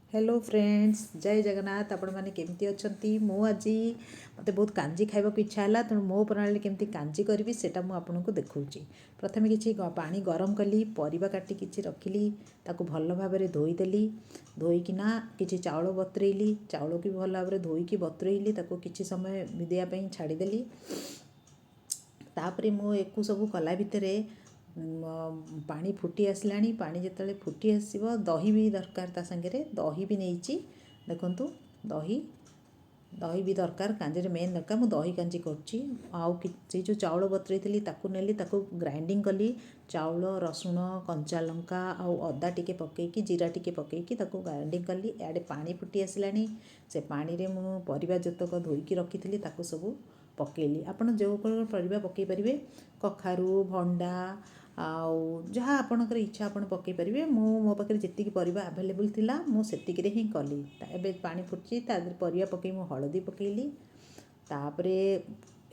Hello friends, जय जगन्नाथ। आपण मैंने केमती अच्छी मु आज मत बहुत कांजी खाइबा इच्छा है तेणु मो प्रणाली केमती कांजी करी से आपको देखा। प्रथम किसी पानी गरम कली, परिबा काटी किसी रखिली, ताकू भल भाव धोईदेली। धोईकिना किसी चाउल बतरेली, चाउल की भल भाव धोईकी बतरेली, ताकू किसी समय भिदेवाई छाड़देली। तापर मु एक सब कला भितर पानी फुटी आसला। पानी जिते फुटी आसो दही भी दरकार, ता सागरे दही भी नहीं देखु। दही दही भी दरकार, कांजी मेन दरकार। मुझे दही कांजी कर जो चाउल बतरे नेली, ग्राइंडिंग कली। चाउल, रसुण, कंचा लंका आउ अदा टिके पकईकी, जीरा टिके पकईकी ग्राइंडिंग कली। इे पानी फुटी आसला, से पानी रे मु परिबा जतक धोईकी रखी ताकू सब पकेली। आपड़ जो परिबा पकई पारे, कखारू, भंडा आउ जहाँ आपणकर इच्छा आप पकई पारे। मो पाखे जी परिबा आवेलेबल थिला मु सेतिक रे ही कली। एबे पानी फुटी परिबा पकई मु हलदी पकईली। तापरे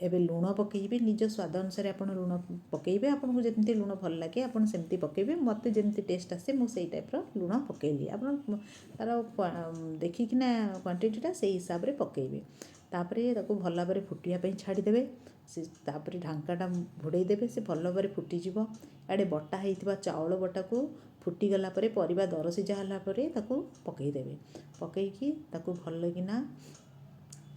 एबे लुण पकईबे, निज स्वाद अनुसार आप लुण पकईबे। आपको जमी लुण भल लगे आप सेमती पकईबे। मत जमी टेस्ट आसे मुझे टाइप्र लुण पकईली। आप तार देखिकिना क्वांटिटीटा से हिसाब से पकईबे। तापरे ताको भल भाव फुटिया छाड़देवे। तापरे ढांकाटा घोड़े देवे, से भल भाव फुटीज। आड़े बटा होता चाउल बटा को फुटीगला परिबा दर सिझा है पकईदेवे। पकईकी भल किना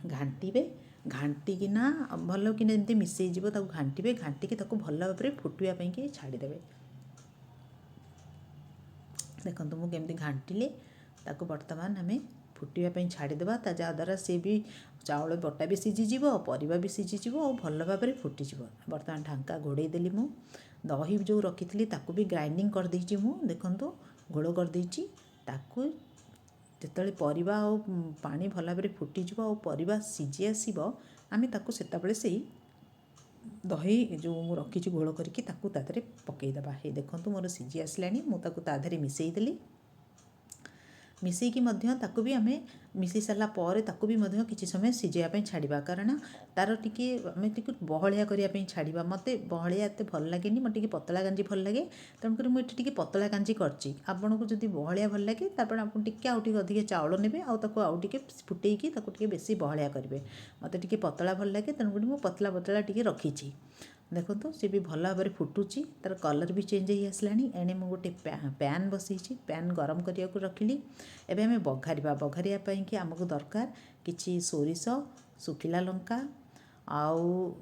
घांटे। घाटिकिना भल कि जमी मिसईज घांटे। घाटिकी भल भाव फुटापी छाड़देवे। देखो मुझे घाटिले बर्तमान आम फुटापी छाड़देवा, जहाँद्वारा सी भी चाउल बटा भी सीझीज, परिबा भी सीझीज और भल भाव फुटीज। बर्तमान ढांका घोड़े देली। मु दही जो रखी थी भी ग्राइंडिंग कर देची। मु देखो घोड़ कर देची। ताकू जिते परिबा और पानी भल भाव फुटीज और परिबा सीझी आसब, आम ताकू सेतबेले से दही जो रखी घोड़ करके तादे पकईदेवा। हे देखो मोर सीझी आसला, मुझे मिसईदेली। मिसईकी भी आम मिसई सारा भी किसी समय सीझापी छाड़ा, कारण तार टी आम टी बहलिया करने छाड़ा। मत बहलिया एत भल लगे, मत पतला कांजी भल लगे। तेणुक मुझे पतला कांजी करची। आपन को जब बहलिया भल लगे तापर आप अधिक चाउल ने आउ फुटेकी बेसी बहलिया करेंगे। मत टी पतला भल लगे, तेणुक मुझे पतला पतला टी रखी। देखो सी भी भल भाव फुटुची, तार कलर भी चेंज हो आसला। एणे मुझे गोटे पैन बसई, पैन गरम करने को रखिली। एबे हमें बघारिया कि आमको दरकार किछि सोरिष, सुखिला लंका आउ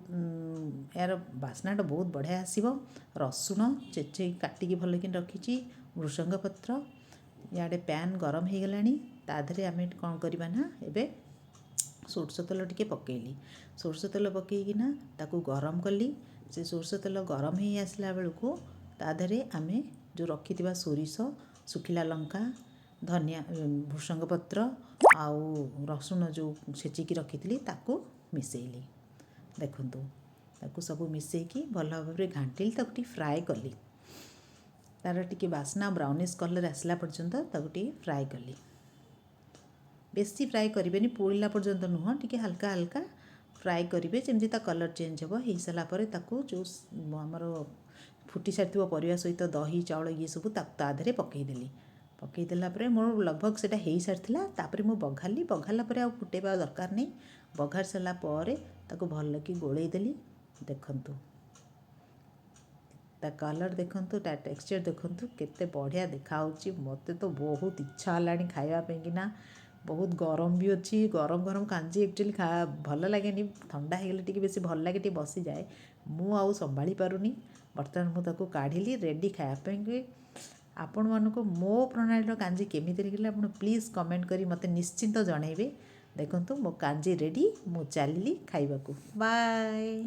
यार बास्नाटा बहुत बढ़िया आसो। रसुण चेचे काटिकी भल कि रखी, भृषंग पत्र। इे पैन गरम हो गला, तादे आम कौन करवा ना एबे सोरष तेल टिके पकईली। सोरष तेल पकईकिना ताकू गरम कली। से सोरष तेल गरम हो आसला बेलू तादे आम जो रखि सोरिष, सुखिला लंका, धनिया, भृषंग पत्र आउ रसुण जो छेचिकी रखी ताकू मिसईली। देखु ताकू सब मिसईकी भल भाव घाटिली, ताकू फ्राए कली। तार टिके बास्ना ब्राउनिश कलर आसला पर्यंत ताकू फ्राए कली। बेसी फ्राए करेंगे, पोड़ा पर्यंत नुह, टी हल्का हल्का फ्राए करेंगे जमी कलर चेंज हो सारापर। जो आमर फुटी सारी परिवा सहित दही चाउल ये सब तादे पकईदेली। पकईदेला मोर लगभग से हो सारी। तापर मुझे बघाली। बघाला आ फुटेबा दरकार नहीं। बघार सारापर भल कि गोलईदेली। देखु ता कलर देखु, ता टेक्सचर देखु केते बढ़िया देखा। मत तो बहुत इच्छा है खावाई कि ना। बहुत गरम भी अच्छी। गरम गरम कांजी एक्चुअली भल लगे। ठंडा हो गले टी बेसी भल लगे, बसी जाए। मु संभाली पारुनी। बर्तमान मुझे काढ़ी रेडी खायापी। आपण मानक मो प्रणाली कांजी केमी लगे आप प्लीज़ कमेंट करी मत निश्चिंत जनइबे। देखो मो कांजी रेडी, मु चली खाइबा को। बाय।